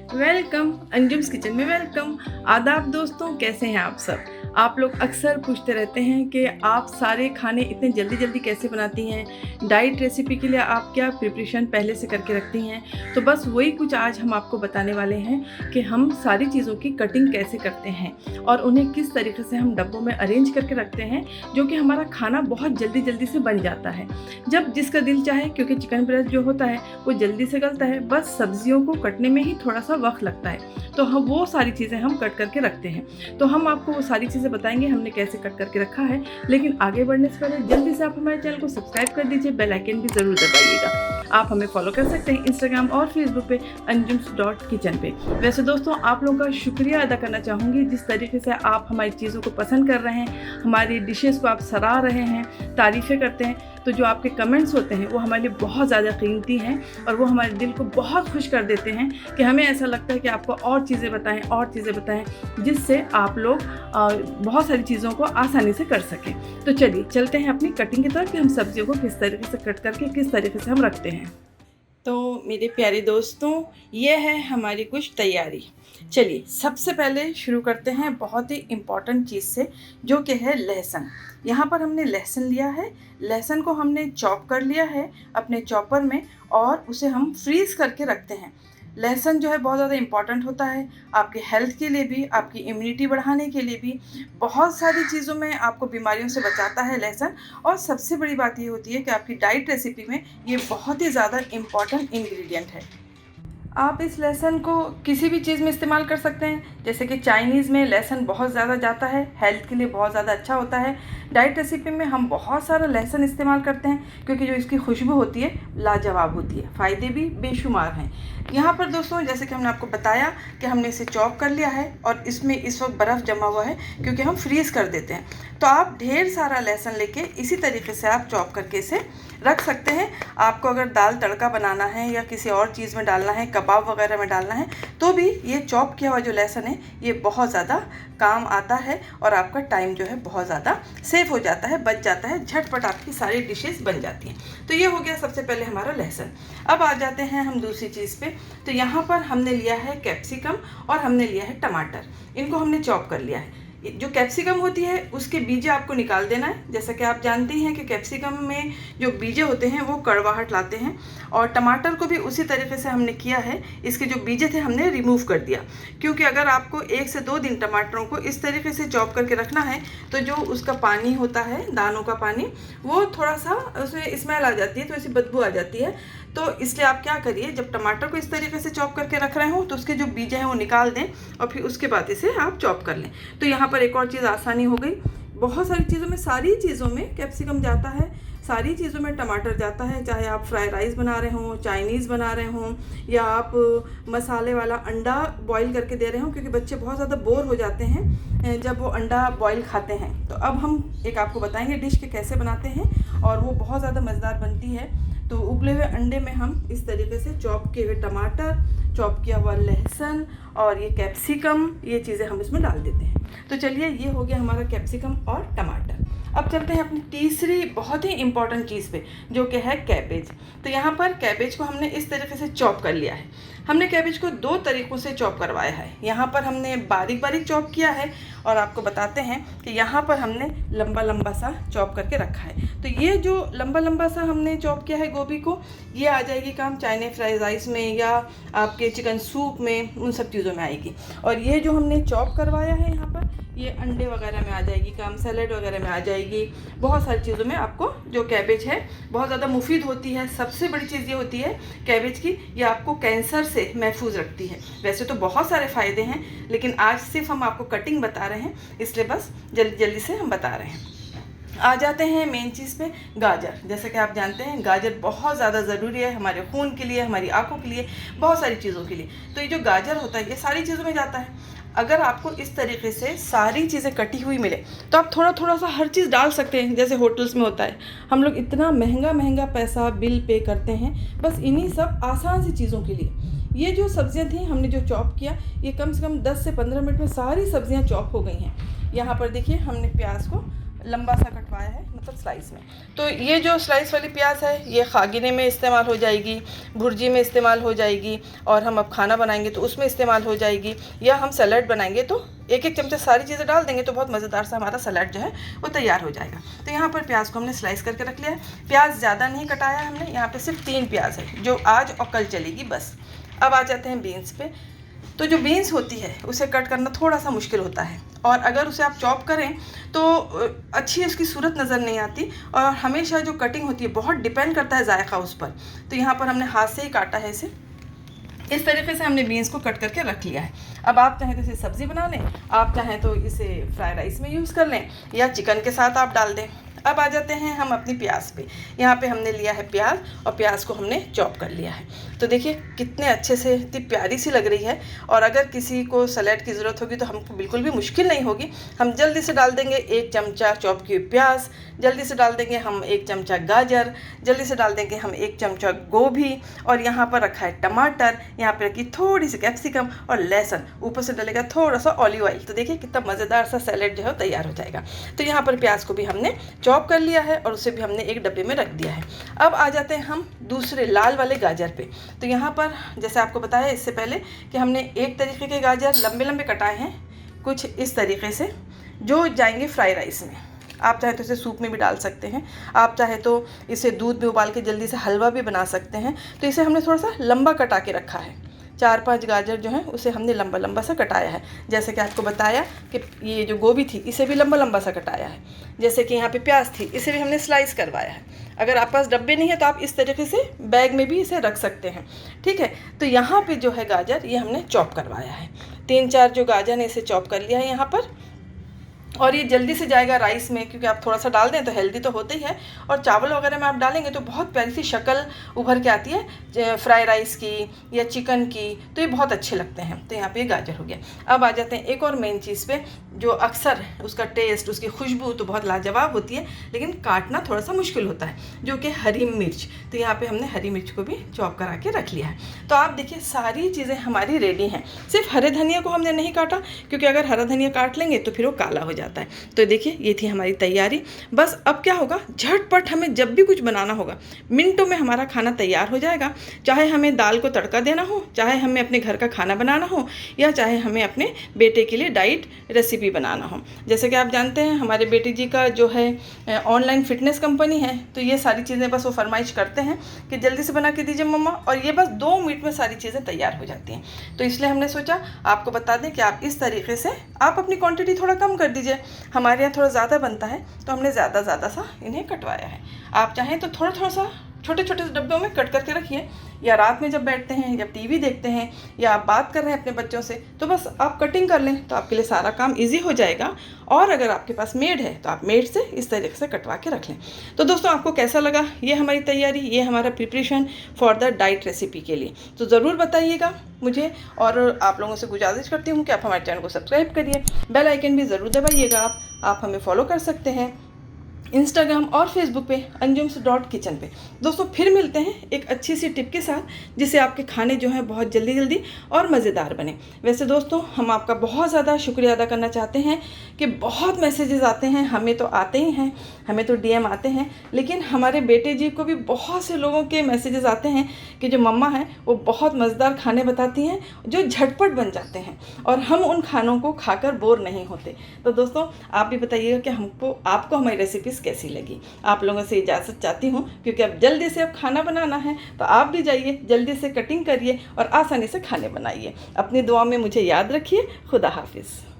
Welcome अंजुम्स kitchen में welcome. आदाब दोस्तों, कैसे हैं आप सब। आप लोग अक्सर पूछते रहते हैं कि आप सारे खाने इतने जल्दी जल्दी कैसे बनाती हैं, डाइट रेसिपी के लिए आप क्या प्रिपरेशन पहले से करके रखती हैं। तो बस वही कुछ आज हम आपको बताने वाले हैं कि हम सारी चीज़ों की कटिंग कैसे करते हैं और उन्हें किस तरीके से हम डब्बों में अरेंज करके रखते हैं, जो कि हमारा खाना बहुत जल्दी जल्दी से बन जाता है जब जिसका दिल चाहे। क्योंकि चिकन ब्रेस्ट जो होता है वो जल्दी से गलता है, बस सब्जियों को कटने में ही थोड़ा सा वक्त लगता है। तो हम वो सारी चीज़ें हम कट करके रखते हैं। तो हम आपको वो सारी चीज़ें बताएंगे हमने कैसे कट करके रखा है। लेकिन आगे बढ़ने से पहले जल्दी से आप हमारे चैनल को सब्सक्राइब कर दीजिए, बेल आइकन भी ज़रूर दबाइएगा। आप हमें फॉलो कर सकते हैं इंस्टाग्राम और फेसबुक पे anjums.kitchen पे। वैसे दोस्तों, आप लोगों का शुक्रिया अदा करना चाहूँगी जिस तरीके से आप हमारी चीज़ों को पसंद कर रहे हैं, हमारी डिशेज़ को आप सराह रहे हैं, तारीफ़ें करते हैं। तो जो आपके कमेंट्स होते हैं वो हमारे लिए बहुत ज़्यादा कीमती हैं और वो हमारे दिल को बहुत खुश कर देते हैं कि हमें ऐसा लगता है कि आपको और चीज़ें बताएं जिससे आप लोग बहुत सारी चीज़ों को आसानी से कर सकें। तो चलिए चलते हैं अपनी कटिंग की तरफ कि हम सब्जियों को किस तरीके से कट करके किस तरीके से हम रखते हैं। तो मेरे प्यारे दोस्तों, ये है हमारी कुछ तैयारी। चलिए सबसे पहले शुरू करते हैं बहुत ही इम्पॉर्टेंट चीज़ से, जो कि है लहसुन। यहाँ पर हमने लहसुन लिया है। लहसुन को हमने चॉप कर लिया है अपने चॉपर में और उसे हम फ्रीज़ करके रखते हैं। लहसुन जो है बहुत ज़्यादा इम्पॉर्टेंट होता है आपके हेल्थ के लिए भी, आपकी इम्यूनिटी बढ़ाने के लिए भी, बहुत सारी चीज़ों में आपको बीमारियों से बचाता है लहसुन। और सबसे बड़ी बात ये होती है कि आपकी डाइट रेसिपी में ये बहुत ही ज़्यादा इम्पॉर्टेंट इंग्रेडिएंट है। आप इस लहसुन को किसी भी चीज़ में इस्तेमाल कर सकते हैं। जैसे कि चाइनीज़ में लहसुन बहुत ज़्यादा जाता है, हेल्थ के लिए बहुत ज़्यादा अच्छा होता है। डाइट रेसिपी में हम बहुत सारा लहसुन इस्तेमाल करते हैं क्योंकि जो इसकी खुशबू होती है लाजवाब होती है, फ़ायदे भी बेशुमार हैं। यहाँ पर दोस्तों, जैसे कि हमने आपको बताया कि हमने इसे चॉप कर लिया है और इसमें इस वक्त बर्फ़ जमा हुआ है क्योंकि हम फ्रीज़ कर देते हैं। तो आप ढेर सारा लहसुन लेके इसी तरीके से आप चॉप करके इसे रख सकते हैं। आपको अगर दाल तड़का बनाना है या किसी और चीज़ में डालना है, कबाब वगैरह में डालना है, तो भी ये चॉप किया हुआ जो लहसुन है ये बहुत ज़्यादा काम आता है और आपका टाइम जो है बहुत ज़्यादा सेव हो जाता है, बच जाता है, झटपट आपकी सारी डिशेज़ बन जाती हैं। तो ये हो गया सबसे पहले हमारा लहसुन। अब आ जाते हैं हम दूसरी चीज़ पे। तो यहाँ पर हमने लिया है कैप्सिकम और हमने लिया है टमाटर। इनको हमने चॉप कर लिया है। जो कैप्सिकम होती है उसके बीजे आपको निकाल देना है। जैसा कि आप जानते हैं कि कैप्सिकम में जो बीजे होते हैं वो कड़वाहट लाते हैं। और टमाटर को भी उसी तरीके से हमने किया है, इसके जो बीजे थे हमने रिमूव कर दिया। क्योंकि अगर आपको 1 से 2 दिन टमाटरों को इस तरीके से चॉप करके रखना है तो जो उसका पानी होता है, दानों का पानी, वो थोड़ा सा उसमें स्मेल आ जाती है, तो ऐसी बदबू आ जाती है। तो इसलिए आप क्या करिए, जब टमाटर को इस तरीके से चॉप करके रख रहे हो तो उसके जो बीजे हैं वो निकाल दें और फिर उसके बाद इसे आप चॉप कर लें। तो यहाँ पर एक और चीज़ आसानी हो गई। बहुत सारी चीज़ों में, सारी चीज़ों में कैप्सिकम जाता है, सारी चीज़ों में टमाटर जाता है। चाहे आप फ्राई राइस बना रहे हों, चाइनीज़ बना रहे हों, या आप मसाले वाला अंडा बॉईल करके दे रहे हों, क्योंकि बच्चे बहुत ज़्यादा बोर हो जाते हैं जब वो अंडा बॉईल खाते हैं। तो अब हम एक आपको बताएंगे डिश के कैसे बनाते हैं और वो बहुत ज़्यादा मज़ेदार बनती है। तो उबले हुए अंडे में हम इस तरीके से चॉप किए हुए टमाटर, चॉप किया हुआ लहसुन और ये कैप्सिकम, ये चीज़ें हम इसमें डाल देते हैं। तो चलिए, ये हो गया हमारा कैप्सिकम और टमाटर। अब चलते हैं अपनी तीसरी बहुत ही इम्पॉर्टेंट चीज़ पे, जो कि है कैबेज। तो यहाँ पर कैबेज को हमने इस तरीके से चॉप कर लिया है। हमने कैबेज को 2 तरीक़ों से चॉप करवाया है। यहाँ पर हमने बारीक बारीक चॉप किया है और आपको बताते हैं कि यहाँ पर हमने लंबा लंबा सा चॉप करके रखा है। तो ये जो लंबा लंबा सा हमने चॉप किया है गोभी को, ये आ जाएगी काम चाइनीज़ फ्राइड राइस में या आपके चिकन सूप में, उन सब चीज़ों में आएगी। और ये जो हमने चॉप करवाया है यहाँ पर, ये अंडे वगैरह में आ जाएगी काम, सैलेड वगैरह में आ जाएगी, बहुत सारी चीज़ों में आपको जो कैबेज है बहुत ज़्यादा मुफीद होती है। सबसे बड़ी चीज़ ये होती है कैबेज की, ये आपको कैंसर से महफूज रखती है। वैसे तो बहुत सारे फ़ायदे हैं, लेकिन आज सिर्फ हम आपको कटिंग बता रहे हैं, इसलिए बस जल्दी जल्दी से हम बता रहे हैं। आ जाते हैं मेन चीज़ पे, गाजर। जैसे कि आप जानते हैं गाजर बहुत ज़्यादा ज़रूरी है हमारे खून के लिए, हमारी आँखों के लिए, बहुत सारी चीज़ों के लिए। तो ये जो गाजर होता है ये सारी चीज़ों में जाता है। अगर आपको इस तरीके से सारी चीज़ें कटी हुई मिले तो आप थोड़ा थोड़ा सा हर चीज़ डाल सकते हैं, जैसे होटल्स में होता है। हम लोग इतना महंगा महंगा पैसा बिल पे करते हैं बस इन्हीं सब आसान सी चीज़ों के लिए। ये जो सब्जियां थी हमने जो चॉप किया, ये कम से कम 10 से 15 मिनट में सारी सब्जियां चॉप हो गई हैं। यहाँ पर देखिए, हमने प्याज को लंबा सा कटवाया है, मतलब स्लाइस में। तो ये जो स्लाइस वाली प्याज है ये खागिने में इस्तेमाल हो जाएगी, भुर्जी में इस्तेमाल हो जाएगी, और हम अब खाना बनाएंगे तो उसमें इस्तेमाल हो जाएगी, या हम सलाद बनाएंगे तो एक एक चमचा सारी चीज़ें डाल देंगे तो बहुत मज़ेदार सा हमारा सलाद जो है वो तैयार हो जाएगा। तो यहाँ पर प्याज को हमने स्लाइस करके रख लिया है। प्याज ज़्यादा नहीं कटाया हमने, यहाँ पे सिर्फ 3 प्याज है जो आज और कल चलेगी बस। अब आ जाते हैं बीन्स पे। तो जो बीन्स होती है उसे कट करना थोड़ा सा मुश्किल होता है, और अगर उसे आप चॉप करें तो अच्छी उसकी सूरत नज़र नहीं आती, और हमेशा जो कटिंग होती है बहुत डिपेंड करता है जायका उस पर। तो यहाँ पर हमने हाथ से ही काटा है इसे, इस तरीके से हमने बीन्स को कट करके रख लिया है। अब आप चाहें तो इसे सब्ज़ी बना लें, आप चाहें तो इसे फ्राई राइस में यूज़ कर लें, या चिकन के साथ आप डाल दें। अब आ जाते हैं हम अपनी प्याज पे। यहाँ पे हमने लिया है प्याज, और प्याज को हमने चॉप कर लिया है। तो देखिए कितने अच्छे से, इतनी प्यारी सी लग रही है, और अगर किसी को सलाद की ज़रूरत होगी तो हमको बिल्कुल भी मुश्किल नहीं होगी। हम जल्दी से डाल देंगे 1 चमचा चॉप की प्याज, जल्दी से डाल देंगे हम 1 चमचा गाजर, जल्दी से डाल देंगे हम 1 चमचा गोभी, और यहाँ पर रखा है टमाटर, यहाँ पर रखी थोड़ी सी कैप्सिकम और लहसुन, ऊपर से डलेगा थोड़ा सा ऑलिव ऑयल। तो देखिए कितना मज़ेदार सा सैलेड जो है तैयार हो जाएगा। तो यहाँ पर प्याज को भी हमने चॉप कर लिया है और उसे भी हमने एक डब्बे में रख दिया है। अब आ जाते हैं हम दूसरे लाल वाले गाजर पे। तो यहाँ पर जैसे आपको बताया इससे पहले कि हमने एक तरीके के गाजर लंबे लंबे कटाए हैं, कुछ इस तरीके से, जो जाएंगे फ्राई राइस में। आप चाहे तो इसे सूप में भी डाल सकते हैं, आप चाहे तो इसे दूध में उबाल के जल्दी से हलवा भी बना सकते हैं। तो इसे हमने थोड़ा सा लंबा कटा के रखा है। 4-5 गाजर जो है उसे हमने लंबा लंबा सा कटाया है। जैसे कि आपको बताया कि ये जो गोभी थी इसे भी लंबा लंबा सा कटाया है। जैसे कि यहाँ पे प्याज थी इसे भी हमने स्लाइस करवाया है। अगर आप पास डब्बे नहीं है तो आप इस तरीके से बैग में भी इसे रख सकते हैं, ठीक है। तो यहाँ पे जो है गाजर ये हमने चॉप करवाया है। 3-4 जो गाजर है इसे चॉप कर लिया है यहाँ पर, और ये जल्दी से जाएगा राइस में, क्योंकि आप थोड़ा सा डाल दें तो हेल्दी तो होते ही है, और चावल वगैरह में आप डालेंगे तो बहुत प्यारी सी शक्ल उभर के आती है फ्राई राइस की या चिकन की, तो ये बहुत अच्छे लगते हैं। तो यहाँ पे ये गाजर हो गया। अब आ जाते हैं एक और मेन चीज़ पे, जो अक्सर उसका टेस्ट, उसकी खुशबू तो बहुत लाजवाब होती है, लेकिन काटना थोड़ा सा मुश्किल होता है, जो कि हरी मिर्च। तो यहाँ पर हमने हरी मिर्च को भी चॉप करा के रख लिया है। तो आप देखिए सारी चीज़ें हमारी रेडी हैं। सिर्फ हरे धनिया को हमने नहीं काटा, क्योंकि अगर हरा धनिया काट लेंगे तो फिर वो काला हो जाता है। तो देखिए ये थी हमारी तैयारी। बस अब क्या होगा, झटपट हमें जब भी कुछ बनाना होगा मिनटों में हमारा खाना तैयार हो जाएगा। चाहे हमें दाल को तड़का देना हो, चाहे हमें अपने घर का खाना बनाना हो, या चाहे हमें अपने बेटे के लिए डाइट रेसिपी बनाना हो। जैसे कि आप जानते हैं हमारे बेटे जी का जो है ऑनलाइन फिटनेस कंपनी है, तो ये सारी चीज़ें बस वो फरमाइश करते हैं कि जल्दी से बना के दीजिए मम्मा, और ये बस 2 मिनट में सारी चीज़ें तैयार हो जाती हैं। तो इसलिए हमने सोचा आपको बता दें कि आप इस तरीके से आप अपनी क्वांटिटी थोड़ा कम कर दीजिए। हमारे यहाँ थोड़ा ज़्यादा बनता है तो हमने ज़्यादा सा इन्हें कटवाया है। आप चाहें तो थोड़ा सा छोटे छोटे डब्बों में कट करके रखिए, या रात में जब बैठते हैं, जब टीवी देखते हैं, या आप बात कर रहे हैं अपने बच्चों से, तो बस आप कटिंग कर लें तो आपके लिए सारा काम इजी हो जाएगा। और अगर आपके पास मेड है तो आप मेड से इस तरीके से कटवा के रख लें। तो दोस्तों आपको कैसा लगा ये हमारी तैयारी, ये हमारा preparation for the diet recipe के लिए, तो ज़रूर बताइएगा मुझे। और आप लोगों से गुजारिश करती हूँ कि आप हमारे चैनल को सब्सक्राइब करिए, बेल आइकन भी ज़रूर दबाइएगा। आप हमें फॉलो कर सकते हैं इंस्टाग्राम और फेसबुक पे anjums.kitchen पे। दोस्तों फिर मिलते हैं एक अच्छी सी टिप के साथ, जिससे आपके खाने जो हैं बहुत जल्दी जल्दी और मज़ेदार बने। वैसे दोस्तों हम आपका बहुत ज़्यादा शुक्रिया अदा करना चाहते हैं कि बहुत मैसेजेस आते हैं, हमें तो आते ही हैं, हमें तो DM आते हैं, लेकिन हमारे बेटे जी को भी बहुत से लोगों के मैसेजेस आते हैं कि जो मम्मा हैं वो बहुत मज़ेदार खाने बताती हैं जो झटपट बन जाते हैं, और हम उन खानों को खाकर बोर नहीं होते। तो दोस्तों आप भी बताइएगा कि आपको हमारी रेसिपीज़ कैसी लगी। आप लोगों से इजाज़त चाहती हूँ, क्योंकि अब जल्दी से अब खाना बनाना है, तो आप भी जाइए जल्दी से कटिंग करिए और आसानी से खाने बनाइए। अपनी दुआ में मुझे याद रखिए। खुदा हाफिज़।